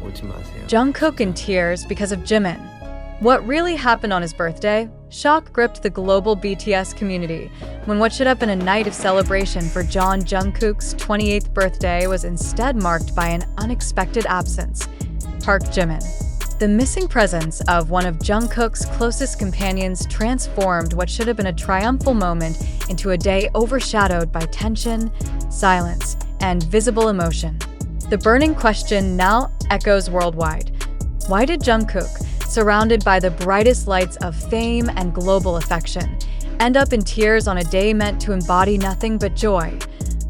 오지 마세요. Jungkook in tears because of Jimin. What really happened on his birthday? Shock gripped the global BTS community when what should have been a night of celebration for Jungkook's 28th birthday was instead marked by an unexpected absence. Park Jimin. The missing presence of one of Jungkook's closest companions transformed what should have been a triumphal moment into a day overshadowed by tension, silence, and visible emotion. The burning question now echoes worldwide. Why did Jungkook, surrounded by the brightest lights of fame and global affection, end up in tears on a day meant to embody nothing but joy?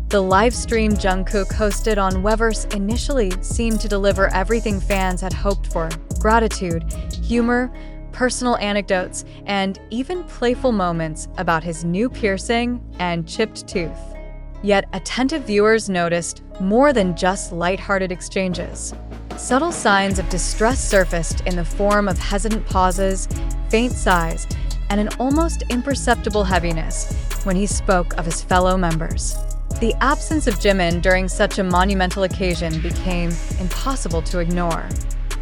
The live stream Jungkook hosted on Weverse initially seemed to deliver everything fans had hoped for: gratitude, humor, personal anecdotes, and even playful moments about his new piercing and chipped tooth. Yet attentive viewers noticed more than just lighthearted exchanges. Subtle signs of distress surfaced in the form of hesitant pauses, faint sighs, and an almost imperceptible heaviness when he spoke of his fellow members. The absence of Jimin during such a monumental occasion became impossible to ignore.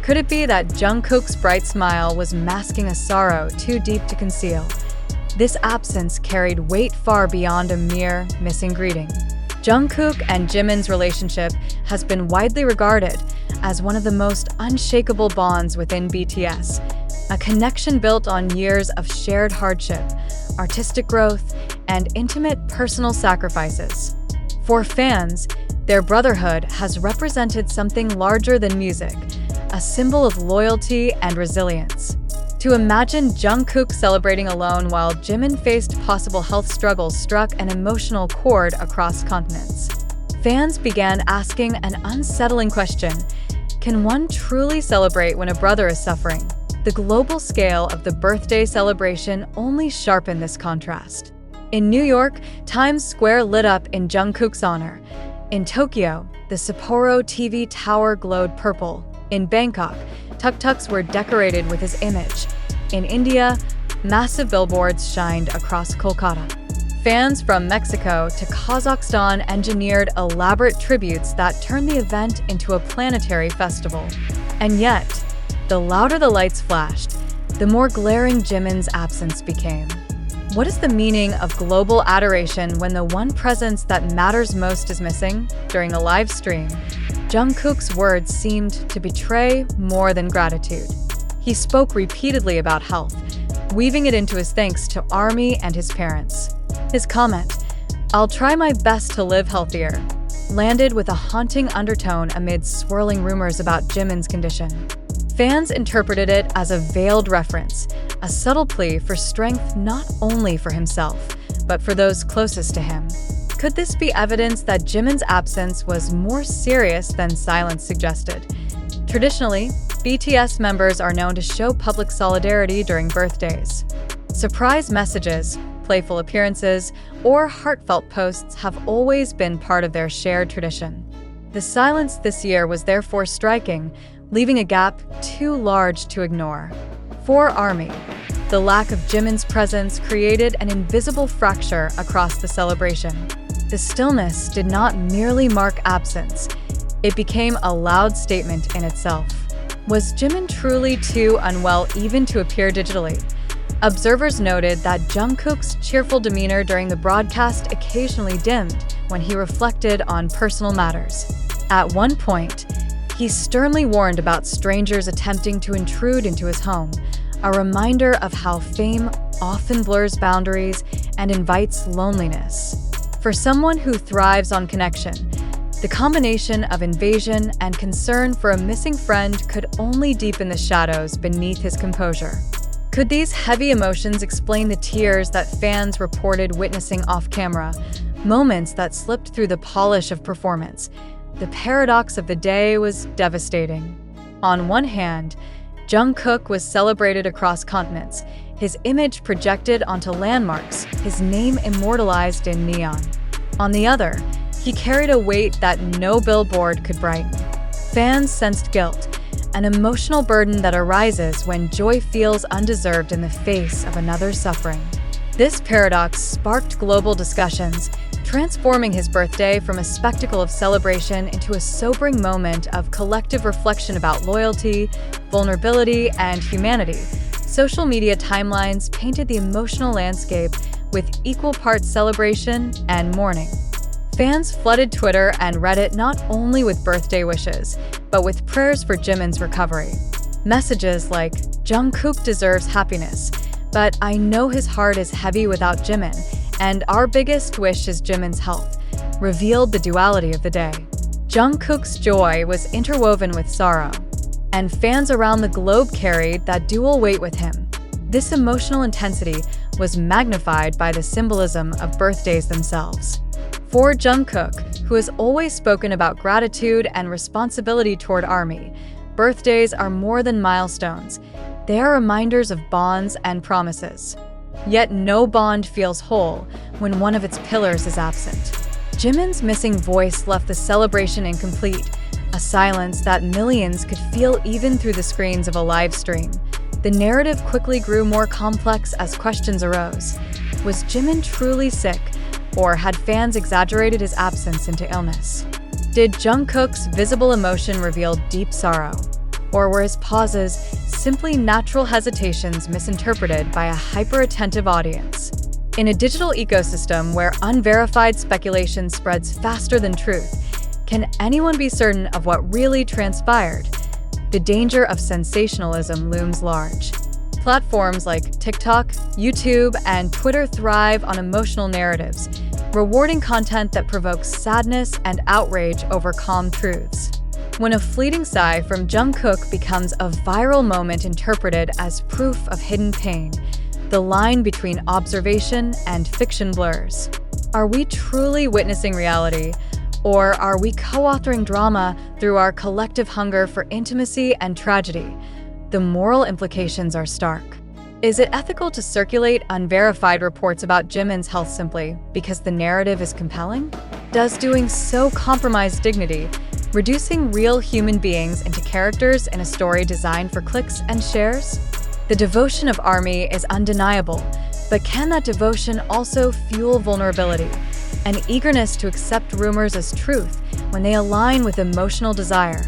Could it be that Jungkook's bright smile was masking a sorrow too deep to conceal? This absence carried weight far beyond a mere missing greeting. Jungkook and Jimin's relationship has been widely regarded as one of the most unshakable bonds within BTS, a connection built on years of shared hardship, artistic growth, and intimate personal sacrifices. For fans, their brotherhood has represented something larger than music, a symbol of loyalty and resilience. To imagine Jungkook celebrating alone while Jimin faced possible health struggles struck an emotional chord across continents. Fans began asking an unsettling question: can one truly celebrate when a brother is suffering? The global scale of the birthday celebration only sharpened this contrast. In New York, Times Square lit up in Jungkook's honor. In Tokyo, the Sapporo TV tower glowed purple. In Bangkok, tuk-tuks were decorated with his image. In India, massive billboards shined across Kolkata. Fans from Mexico to Kazakhstan engineered elaborate tributes that turned the event into a planetary festival. And yet, the louder the lights flashed, the more glaring Jimin's absence became. What is the meaning of global adoration when the one presence that matters most is missing? During a live stream, Jungkook's words seemed to betray more than gratitude. He spoke repeatedly about health, weaving it into his thanks to ARMY and his parents. His comment, "I'll try my best to live healthier," landed with a haunting undertone amid swirling rumors about Jimin's condition. Fans interpreted it as a veiled reference, a subtle plea for strength not only for himself, but for those closest to him. Could this be evidence that Jimin's absence was more serious than silence suggested? Traditionally, BTS members are known to show public solidarity during birthdays. Surprise messages, playful appearances, or heartfelt posts have always been part of their shared tradition. The silence this year was therefore striking, leaving a gap too large to ignore. For ARMY, the lack of Jimin's presence created an invisible fracture across the celebration. The stillness did not merely mark absence, it became a loud statement in itself. Was Jimin truly too unwell even to appear digitally? Observers noted that Jungkook's cheerful demeanor during the broadcast occasionally dimmed when he reflected on personal matters. At one point, he sternly warned about strangers attempting to intrude into his home, a reminder of how fame often blurs boundaries and invites loneliness. For someone who thrives on connection, the combination of invasion and concern for a missing friend could only deepen the shadows beneath his composure. Could these heavy emotions explain the tears that fans reported witnessing off-camera, moments that slipped through the polish of performance? The paradox of the day was devastating. On one hand, Jungkook was celebrated across continents, his image projected onto landmarks, his name immortalized in neon. On the other, he carried a weight that no billboard could brighten. Fans sensed guilt, an emotional burden that arises when joy feels undeserved in the face of another's suffering. This paradox sparked global discussions, transforming his birthday from a spectacle of celebration into a sobering moment of collective reflection about loyalty, vulnerability, and humanity. Social media timelines painted the emotional landscape with equal parts celebration and mourning. Fans flooded Twitter and Reddit not only with birthday wishes, but with prayers for Jimin's recovery. Messages like, "Jungkook deserves happiness, but I know his heart is heavy without Jimin, and our biggest wish is Jimin's health," revealed the duality of the day. Jungkook's joy was interwoven with sorrow, and fans around the globe carried that dual weight with him. This emotional intensity was magnified by the symbolism of birthdays themselves. For Jungkook, who has always spoken about gratitude and responsibility toward ARMY, birthdays are more than milestones. They are reminders of bonds and promises. Yet no bond feels whole when one of its pillars is absent. Jimin's missing voice left the celebration incomplete, a silence that millions could feel even through the screens of a live stream. The narrative quickly grew more complex as questions arose. Was Jimin truly sick, or had fans exaggerated his absence into illness? Did Jungkook's visible emotion reveal deep sorrow, or were his pauses simply natural hesitations misinterpreted by a hyper-attentive audience? In a digital ecosystem where unverified speculation spreads faster than truth, can anyone be certain of what really transpired? The danger of sensationalism looms large. Platforms like TikTok, YouTube, and Twitter thrive on emotional narratives, rewarding content that provokes sadness and outrage over calm truths. When a fleeting sigh from Jungkook becomes a viral moment interpreted as proof of hidden pain, the line between observation and fiction blurs. Are we truly witnessing reality, or are we co-authoring drama through our collective hunger for intimacy and tragedy? The moral implications are stark. Is it ethical to circulate unverified reports about Jimin's health simply because the narrative is compelling? Does doing so compromise dignity, reducing real human beings into characters in a story designed for clicks and shares? The devotion of ARMY is undeniable, but can that devotion also fuel vulnerability, an eagerness to accept rumors as truth when they align with emotional desire?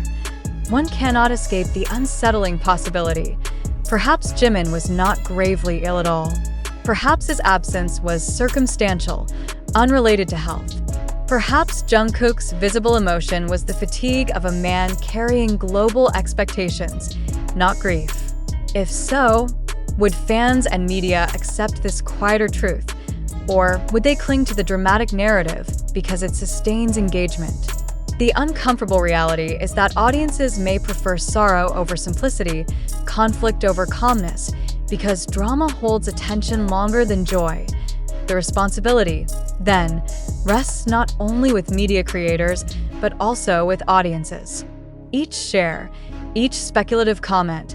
One cannot escape the unsettling possibility. Perhaps Jimin was not gravely ill at all. Perhaps his absence was circumstantial, unrelated to health. Perhaps Jungkook's visible emotion was the fatigue of a man carrying global expectations, not grief. If so, would fans and media accept this quieter truth? Or would they cling to the dramatic narrative because it sustains engagement? The uncomfortable reality is that audiences may prefer sorrow over simplicity, conflict over calmness, because drama holds attention longer than joy. The responsibility, then, rests not only with media creators, but also with audiences. Each share, each speculative comment,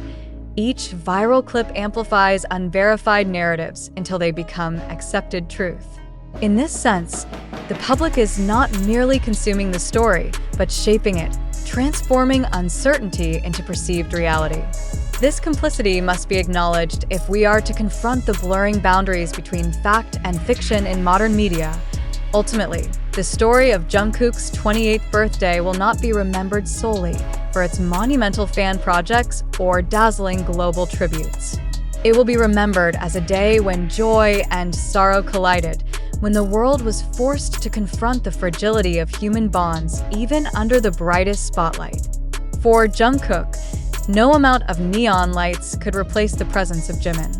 each viral clip amplifies unverified narratives until they become accepted truth. In this sense, the public is not merely consuming the story, but shaping it, transforming uncertainty into perceived reality. This complicity must be acknowledged if we are to confront the blurring boundaries between fact and fiction in modern media. Ultimately, the story of Jungkook's 28th birthday will not be remembered solely for its monumental fan projects or dazzling global tributes. It will be remembered as a day when joy and sorrow collided, when the world was forced to confront the fragility of human bonds even under the brightest spotlight. For Jungkook, no amount of neon lights could replace the presence of Jimin.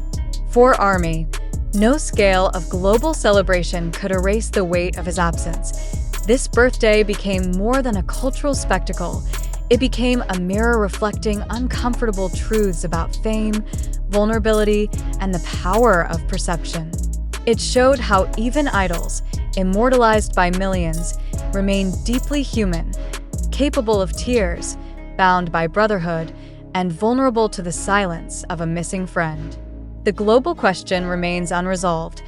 For ARMY, no scale of global celebration could erase the weight of his absence. This birthday became more than a cultural spectacle. It became a mirror reflecting uncomfortable truths about fame, vulnerability, and the power of perception. It showed how even idols, immortalized by millions, remain deeply human, capable of tears, bound by brotherhood, and vulnerable to the silence of a missing friend. The global question remains unresolved.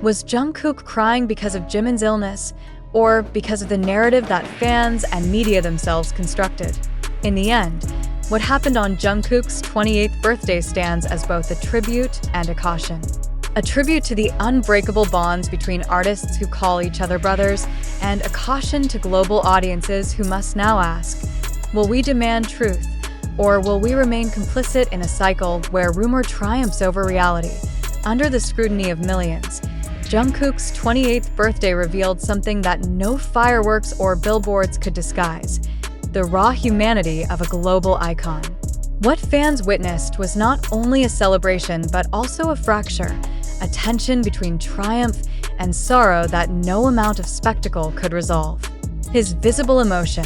Was Jungkook crying because of Jimin's illness, or because of the narrative that fans and media themselves constructed? In the end, what happened on Jungkook's 28th birthday stands as both a tribute and a caution. a tribute to the unbreakable bonds between artists who call each other brothers, and a caution to global audiences who must now ask, will we demand truth, or will we remain complicit in a cycle where rumor triumphs over reality? Under the scrutiny of millions, Jungkook's 28th birthday revealed something that no fireworks or billboards could disguise: the raw humanity of a global icon. What fans witnessed was not only a celebration but also a fracture, a tension between triumph and sorrow that no amount of spectacle could resolve. His visible emotion,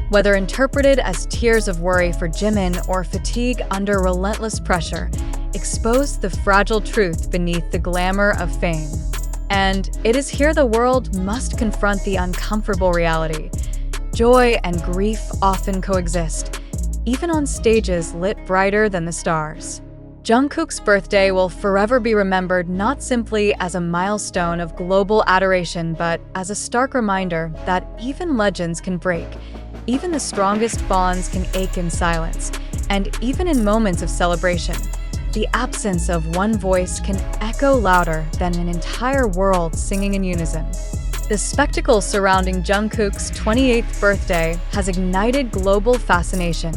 whether interpreted as tears of worry for Jimin or fatigue under relentless pressure, exposed the fragile truth beneath the glamour of fame. And it is here the world must confront the uncomfortable reality. Joy and grief often coexist, even on stages lit brighter than the stars. Jungkook's birthday will forever be remembered not simply as a milestone of global adoration, but as a stark reminder that even legends can break, even the strongest bonds can ache in silence, and even in moments of celebration, the absence of one voice can echo louder than an entire world singing in unison. The spectacle surrounding Jungkook's 28th birthday has ignited global fascination,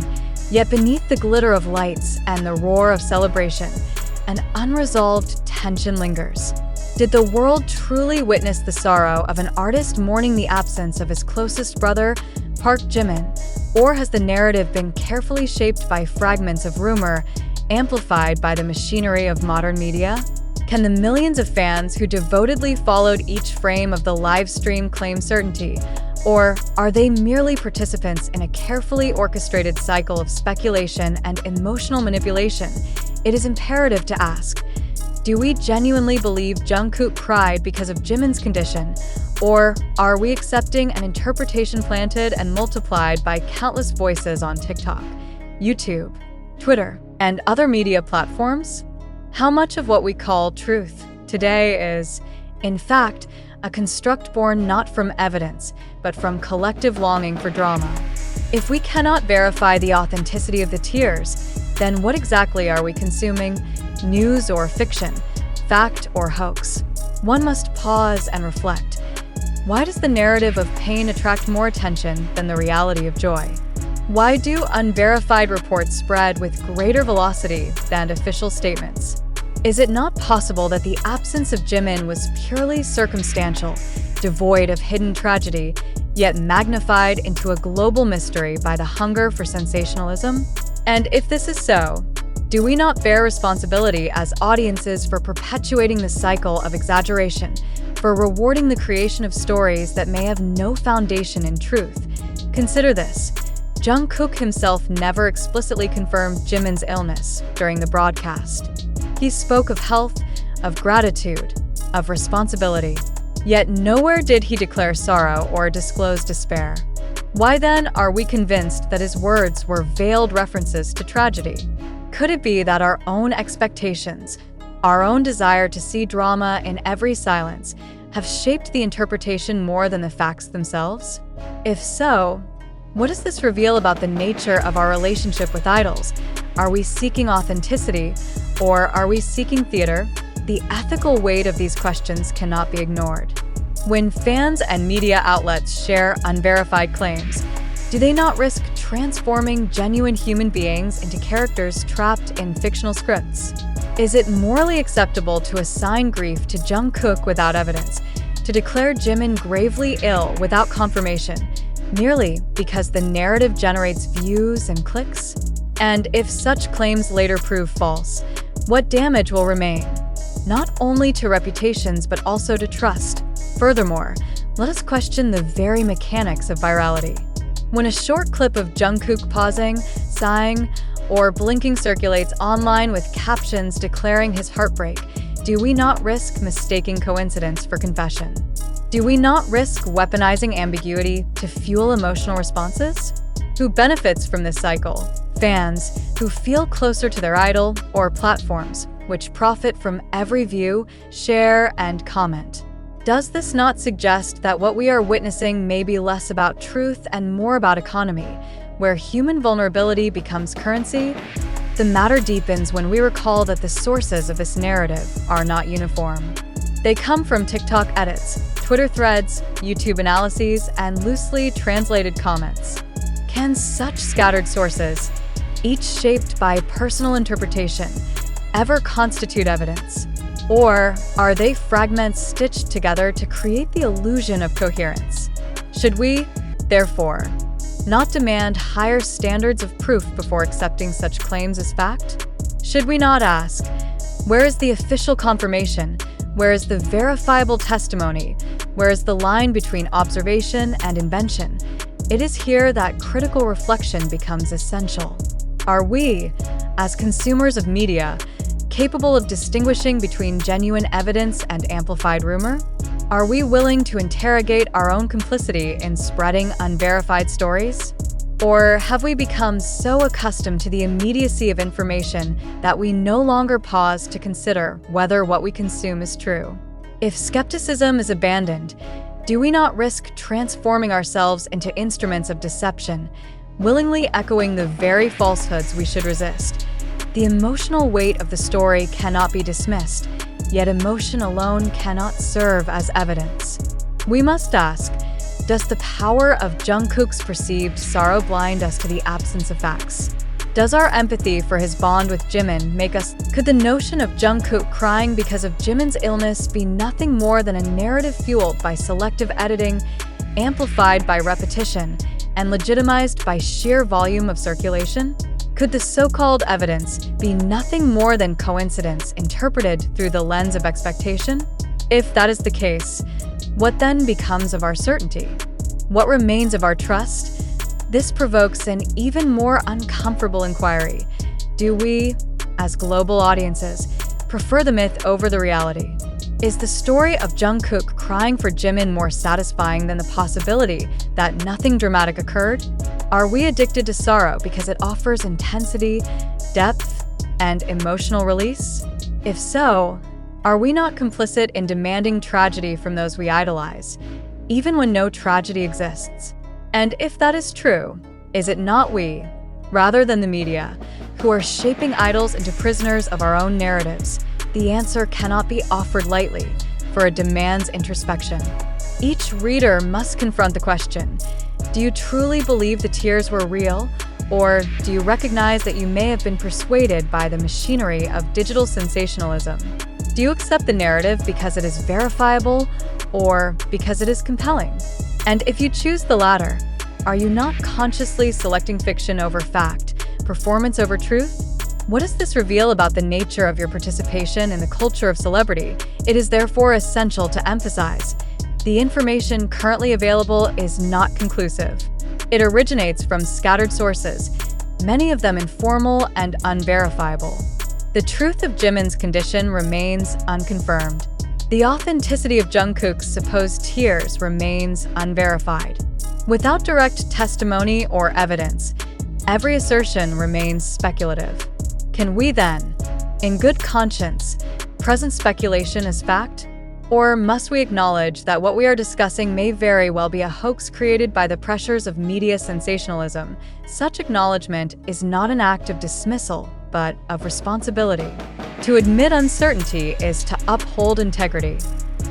yet beneath the glitter of lights and the roar of celebration, an unresolved tension lingers. Did the world truly witness the sorrow of an artist mourning the absence of his closest brother, Park Jimin, or has the narrative been carefully shaped by fragments of rumor, amplified by the machinery of modern media? Can the millions of fans who devotedly followed each frame of the live stream claim certainty? Or are they merely participants in a carefully orchestrated cycle of speculation and emotional manipulation? It is imperative to ask, do we genuinely believe Jungkook cried because of Jimin's condition? Or are we accepting an interpretation planted and multiplied by countless voices on TikTok, YouTube, Twitter, and other media platforms? How much of what we call truth today is, in fact, a construct born not from evidence, but from collective longing for drama? If we cannot verify the authenticity of the tears, then what exactly are we consuming? News or fiction? Fact or hoax? One must pause and reflect. Why does the narrative of pain attract more attention than the reality of joy? Why do unverified reports spread with greater velocity than official statements? Is it not possible that the absence of Jimin was purely circumstantial, devoid of hidden tragedy, yet magnified into a global mystery by the hunger for sensationalism? And if this is so, do we not bear responsibility as audiences for perpetuating the cycle of exaggeration, for rewarding the creation of stories that may have no foundation in truth? Consider this. Jungkook himself never explicitly confirmed Jimin's illness during the broadcast. He spoke of health, of gratitude, of responsibility. Yet nowhere did he declare sorrow or disclose despair. Why then are we convinced that his words were veiled references to tragedy? Could it be that our own expectations, our own desire to see drama in every silence, have shaped the interpretation more than the facts themselves? If so, what does this reveal about the nature of our relationship with idols? Are we seeking authenticity, or are we seeking theater? The ethical weight of these questions cannot be ignored. When fans and media outlets share unverified claims, do they not risk transforming genuine human beings into characters trapped in fictional scripts? Is it morally acceptable to assign grief to Jungkook without evidence, to declare Jimin gravely ill without confirmation, merely because the narrative generates views and clicks? And if such claims later prove false, what damage will remain? Not only to reputations, but also to trust. Furthermore, let us question the very mechanics of virality. When a short clip of Jungkook pausing, sighing, or blinking circulates online with captions declaring his heartbreak, do we not risk mistaking coincidence for confession? Do we not risk weaponizing ambiguity to fuel emotional responses? Who benefits from this cycle? Fans who feel closer to their idol, or platforms which profit from every view, share, and comment. Does this not suggest that what we are witnessing may be less about truth and more about economy, where human vulnerability becomes currency? The matter deepens when we recall that the sources of this narrative are not uniform. They come from TikTok edits, Twitter threads, YouTube analyses, and loosely translated comments. Can such scattered sources, each shaped by personal interpretation, ever constitute evidence? Or are they fragments stitched together to create the illusion of coherence? Should we, therefore, not demand higher standards of proof before accepting such claims as fact? Should we not ask, where is the official confirmation? Where is the verifiable testimony? Where is the line between observation and invention? It is here that critical reflection becomes essential. Are we, as consumers of media, capable of distinguishing between genuine evidence and amplified rumor? Are we willing to interrogate our own complicity in spreading unverified stories? Or have we become so accustomed to the immediacy of information that we no longer pause to consider whether what we consume is true? If skepticism is abandoned, do we not risk transforming ourselves into instruments of deception, willingly echoing the very falsehoods we should resist? The emotional weight of the story cannot be dismissed, yet emotion alone cannot serve as evidence. We must ask, does the power of Jungkook's perceived sorrow blind us to the absence of facts? Does our empathy for his bond with Jimin make us... Could the notion of Jungkook crying because of Jimin's illness be nothing more than a narrative fueled by selective editing, amplified by repetition, and legitimized by sheer volume of circulation? Could the so-called evidence be nothing more than coincidence interpreted through the lens of expectation? If that is the case, what then becomes of our certainty? What remains of our trust? This provokes an even more uncomfortable inquiry. Do we, as global audiences, prefer the myth over the reality? Is the story of Jungkook crying for Jimin more satisfying than the possibility that nothing dramatic occurred? Are we addicted to sorrow because it offers intensity, depth, and emotional release? If so, are we not complicit in demanding tragedy from those we idolize, even when no tragedy exists? And if that is true, is it not we, rather than the media, who are shaping idols into prisoners of our own narratives? The answer cannot be offered lightly, for it demands introspection. Each reader must confront the question, do you truly believe the tears were real? Or do you recognize that you may have been persuaded by the machinery of digital sensationalism? Do you accept the narrative because it is verifiable or because it is compelling? And if you choose the latter, are you not consciously selecting fiction over fact, performance over truth? What does this reveal about the nature of your participation in the culture of celebrity? It is therefore essential to emphasize, the information currently available is not conclusive. It originates from scattered sources, many of them informal and unverifiable. The truth of Jimin's condition remains unconfirmed. The authenticity of Jungkook's supposed tears remains unverified. Without direct testimony or evidence, every assertion remains speculative. Can we then, in good conscience, present speculation as fact? Or must we acknowledge that what we are discussing may very well be a hoax created by the pressures of media sensationalism? Such acknowledgement is not an act of dismissal, but of responsibility. To admit uncertainty is to uphold integrity.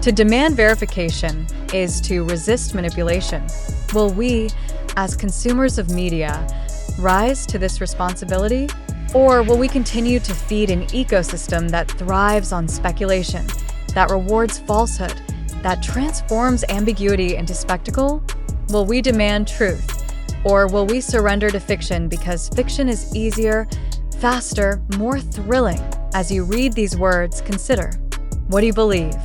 To demand verification is to resist manipulation. Will we, as consumers of media, rise to this responsibility? Or will we continue to feed an ecosystem that thrives on speculation, that rewards falsehood, that transforms ambiguity into spectacle? Will we demand truth? Or will we surrender to fiction because fiction is easier, faster, more thrilling? As you read these words, consider, what do you believe?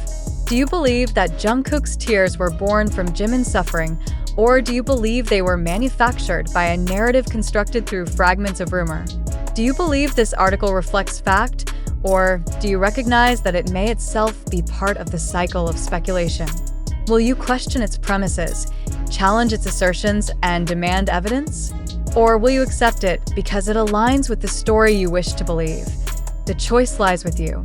Do you believe that Jungkook's tears were born from Jimin's suffering, or do you believe they were manufactured by a narrative constructed through fragments of rumor? Do you believe this article reflects fact, or do you recognize that it may itself be part of the cycle of speculation? Will you question its premises, challenge its assertions, and demand evidence? Or will you accept it because it aligns with the story you wish to believe? The choice lies with you.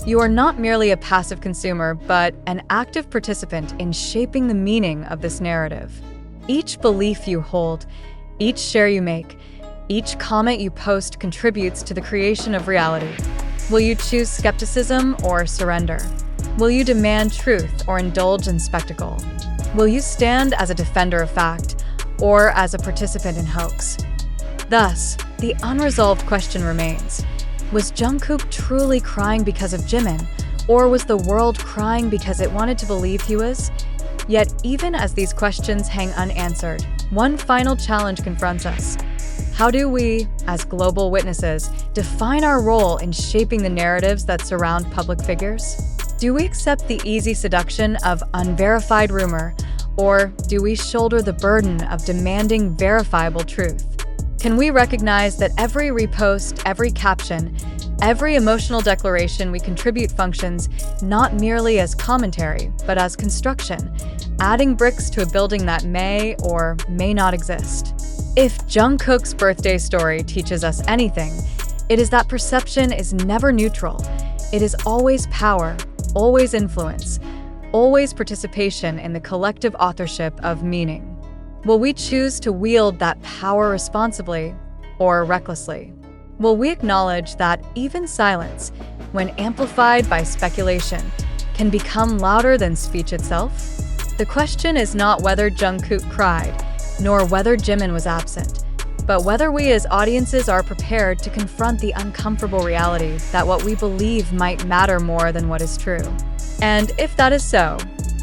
You are not merely a passive consumer, but an active participant in shaping the meaning of this narrative. Each belief you hold, each share you make, Each comment you post contributes to the creation of reality. Will you choose skepticism or surrender? Will you demand truth or indulge in spectacle? Will you stand as a defender of fact or as a participant in hoax? Thus, the unresolved question remains: was Jungkook truly crying because of Jimin, or was the world crying because it wanted to believe he was? Yet, even as these questions hang unanswered, one final challenge confronts us. How do we, as global witnesses, define our role in shaping the narratives that surround public figures? Do we accept the easy seduction of unverified rumor, or do we shoulder the burden of demanding verifiable truth? Can we recognize that every repost, every caption, every emotional declaration we contribute functions not merely as commentary, but as construction, adding bricks to a building that may or may not exist? If Jungkook's birthday story teaches us anything, it is that perception is never neutral. It is always power, always influence, always participation in the collective authorship of meaning. Will we choose to wield that power responsibly or recklessly? Will we acknowledge that even silence, when amplified by speculation, can become louder than speech itself? The question is not whether Jungkook cried, nor whether Jimin was absent, but whether we as audiences are prepared to confront the uncomfortable reality that what we believe might matter more than what is true. And if that is so,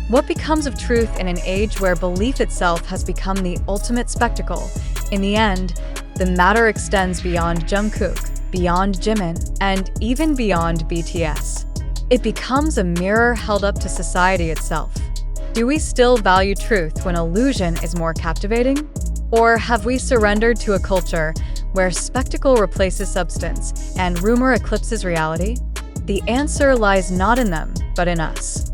what becomes of truth in an age where belief itself has become the ultimate spectacle? In the end, the matter extends beyond Jungkook, beyond Jimin, and even beyond BTS. It becomes a mirror held up to society itself. Do we still value truth when illusion is more captivating? Or have we surrendered to a culture where spectacle replaces substance and rumor eclipses reality? The answer lies not in them, but in us.